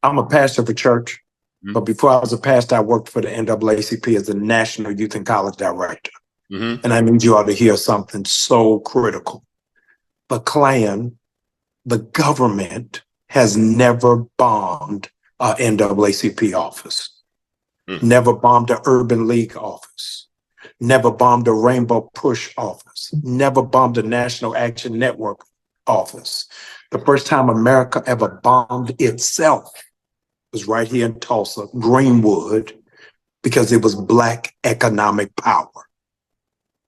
I'm a pastor of a church, Mm-hmm. but before I was a pastor, I worked for the NAACP as the National Youth and College Director. Mm-hmm. And I need you all to hear something so critical. The Klan, the government, has never bombed an NAACP office, never bombed an Urban League office, never bombed a Rainbow Push office, never bombed a National Action Network office. The first time America ever bombed itself was right here in Tulsa, Greenwood, because it was Black economic power.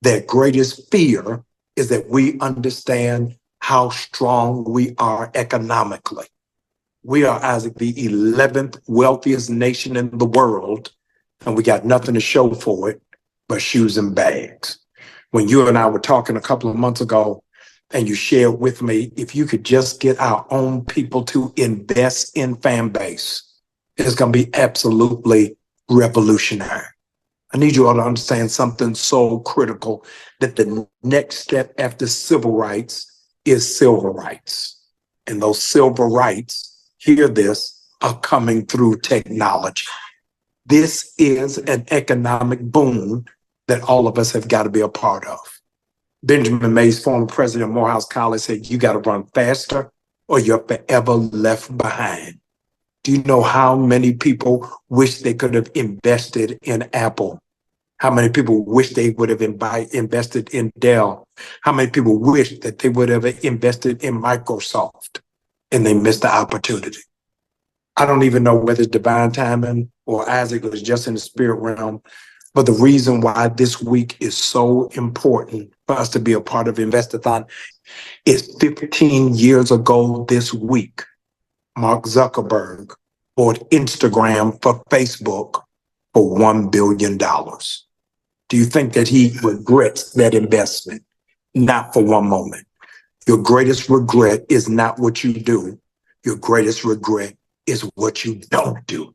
Their greatest fear is that we understand how strong we are economically. We are, Isaac, the 11th wealthiest nation in the world, and we got nothing to show for it but shoes and bags. When you and I were talking a couple of months ago, and you shared with me, if you could just get our own people to invest in Fanbase, it's going to be absolutely revolutionary. I need you all to understand something so critical, that the next step after civil rights is civil rights. And those civil rights, hear this, are coming through technology. This is an economic boom that all of us have got to be a part of. Benjamin Mays, former president of Morehouse College, said, you got to run faster or you're forever left behind. Do you know how many people wish they could have invested in Apple? How many people wish they would have invested in Dell? How many people wish that they would have invested in Microsoft and they missed the opportunity? I don't even know whether it's divine timing or Isaac was just in the spirit realm. But the reason why this week is so important for us to be a part of INVEST-A-THON is 15 years ago this week, Mark Zuckerberg bought Instagram for Facebook for $1 billion. Do you think that he regrets that investment? Not for one moment. Your greatest regret is not what you do. Your greatest regret is what you don't do.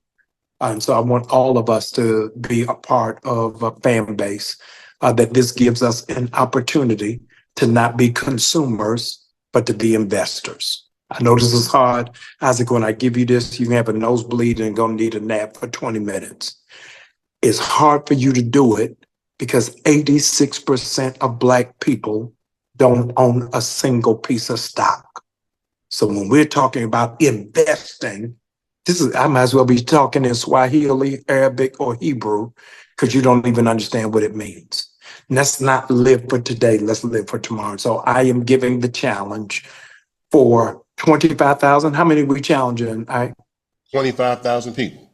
And so I want all of us to be a part of a fan base, that this gives us an opportunity to not be consumers, but to be investors. I know this is hard. Isaac, when I give you this, you can have a nosebleed and gonna need a nap for 20 minutes. It's hard for you to do it because 86% of Black people don't own a single piece of stock. So when we're talking about investing, I might as well be talking in Swahili, Arabic, or Hebrew, because you don't even understand what it means. Let's not live for today, let's live for tomorrow. So I am giving the challenge for 25,000. How many are we challenging? 25,000 people.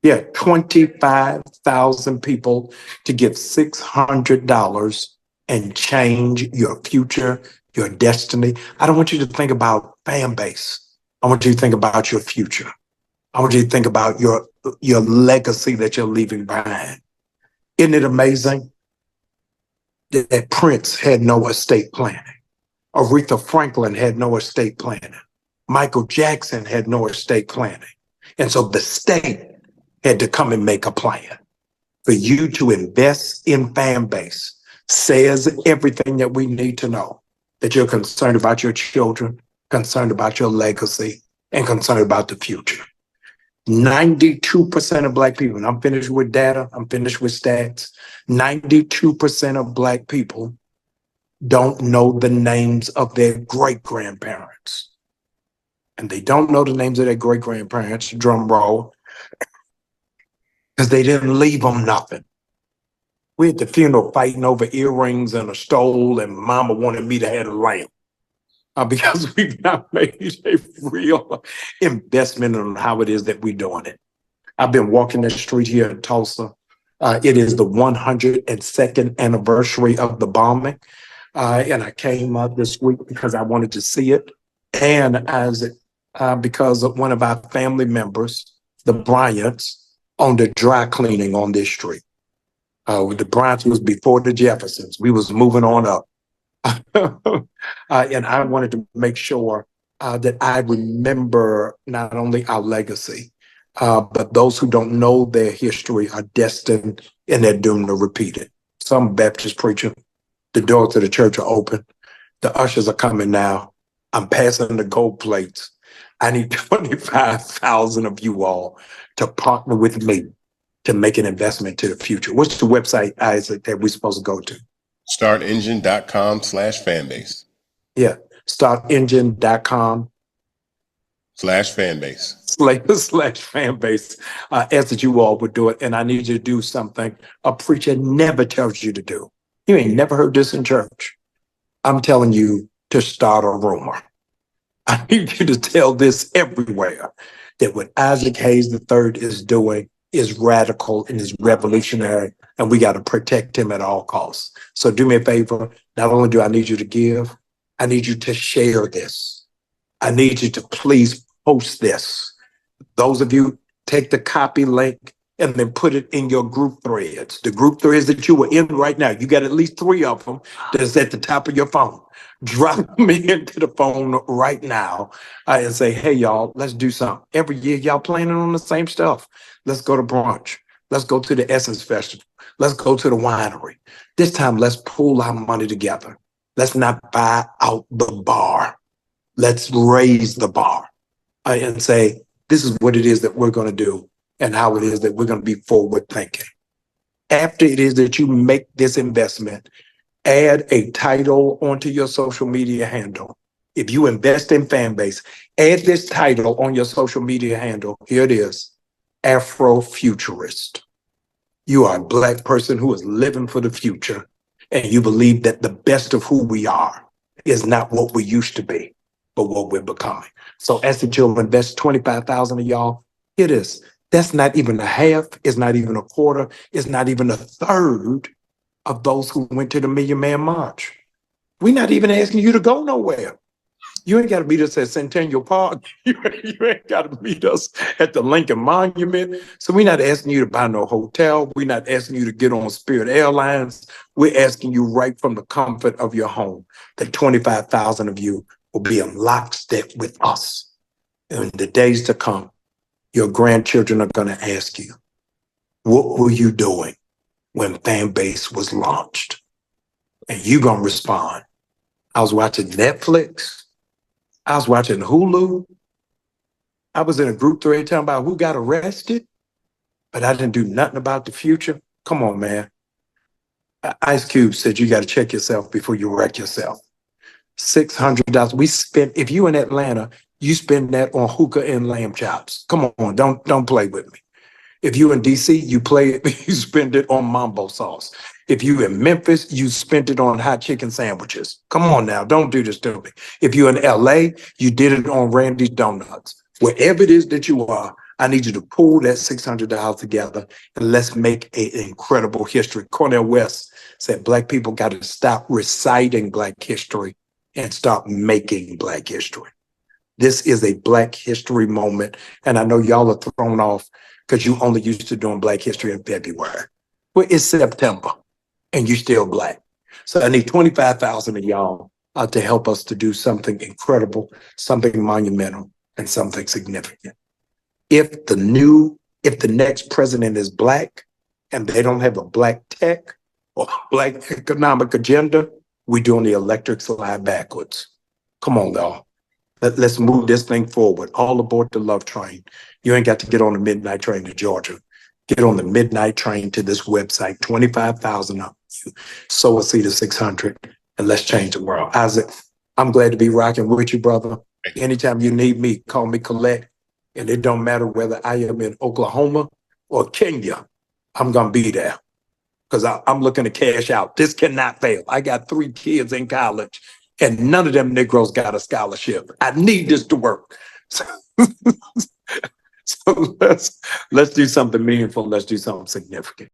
Yeah, 25,000 people to give $600 and change your future, your destiny. I don't want you to think about Fanbase. I want you to think about your future. I want you to think about your legacy that you're leaving behind. Isn't it amazing that Prince had no estate planning? Aretha Franklin had no estate planning. Michael Jackson had no estate planning. And so the state had to come and make a plan. For you to invest in Fanbase says everything that we need to know, that you're concerned about your children, concerned about your legacy, and concerned about the future. 92% of Black people, and I'm finished with data, I'm finished with stats, 92% of Black people don't know the names of their great-grandparents. And they don't know the names of their great-grandparents, drum roll, because they didn't leave them nothing. We at the funeral fighting over earrings and a stole, and mama wanted me to have a lamp. Because we've not made a real investment in how it is that we're doing it. I've been walking the street here in Tulsa. It is the 102nd anniversary of the bombing. And I came up this week because I wanted to see it. And because of one of our family members, the Bryants, owned a dry cleaning on this street. The Bryants was before the Jeffersons. We was moving on up. And I wanted to make sure that I remember not only our legacy, but those who don't know their history are destined and they're doomed to repeat it. Some Baptist preacher, the doors of the church are open. The ushers are coming now. I'm passing the gold plates. I need 25,000 of you all to partner with me to make an investment to the future. What's the website, Isaac, that we're supposed to go to? Startengine.com/fanbase. Yeah, startengine.com /fanbase. slash fan base. Ask that you all would do it. And I need you to do something a preacher never tells you to do. You ain't never heard this in church. I'm telling you to start a rumor. I need you to tell this everywhere, that what Isaac Hayes III is doing is radical and is revolutionary, and we got to protect him at all costs. So do me a favor. Not only do I need you to give, I need you to share this. I need you to please post this. Those of you, take the copy link and then put it in your group threads. The group threads that you are in right now, you got at least 3 of them that's at the top of your phone. Drop me into the phone right now and say, hey, y'all, let's do something. Every year, y'all planning on the same stuff. Let's go to brunch. Let's go to the Essence Festival. Let's go to the winery. This time, let's pool our money together. Let's not buy out the bar. Let's raise the bar and say, this is what it is that we're going to do and how it is that we're going to be forward thinking. After it is that you make this investment, add a title onto your social media handle. If you invest in Fanbase, add this title on your social media handle. Here it is, Afrofuturist. You are a Black person who is living for the future, and you believe that the best of who we are is not what we used to be, but what we're becoming. So as the children invest 25,000 of y'all, it is. That's not even a half, it's not even a quarter, it's not even a third of those who went to the Million Man March. We're not even asking you to go nowhere. You ain't got to meet us at Centennial Park. You ain't got to meet us at the Lincoln Monument. So we're not asking you to buy no hotel. We're not asking you to get on Spirit Airlines. We're asking you right from the comfort of your home that 25,000 of you will be in lockstep with us. In the days to come, your grandchildren are going to ask you, what were you doing when Fanbase was launched? And you're going to respond, I was watching Netflix. I was watching Hulu. I was in a group thread talking about who got arrested, but I didn't do nothing about the future. Come on, man. Ice Cube said you got to check yourself before you wreck yourself. $600. We spent, if you in Atlanta, you spend that on hookah and lamb chops. Come on, don't play with me. If you in DC, you spend it on mambo sauce. If you in Memphis, you spent it on hot chicken sandwiches. Come on now, don't do this to me. If you're in LA, you did it on Randy's Donuts. Wherever it is that you are, I need you to pull that $600 together and let's make an incredible history. Cornel West said Black people got to stop reciting Black history and start making Black history. This is a Black history moment, and I know y'all are thrown off because you only used to doing Black history in February. Well, it's September, and you still Black. So I need 25,000 of y'all to help us to do something incredible, something monumental, and something significant. If the next president is Black and they don't have a Black tech or Black economic agenda, we're doing the electric slide backwards. Come on, y'all. Let's move this thing forward. All aboard the love train. You ain't got to get on the midnight train to Georgia. Get on the midnight train to this website. 25,000 of you. Sow a seed of 600, and let's change the world. Isaac, I'm glad to be rocking with you, brother. Anytime you need me, call me Colette. And it don't matter whether I am in Oklahoma or Kenya. I'm going to be there because I'm looking to cash out. This cannot fail. I got 3 kids in college, and none of them Negroes got a scholarship. I need this to work. So let's do something meaningful. Let's do something significant.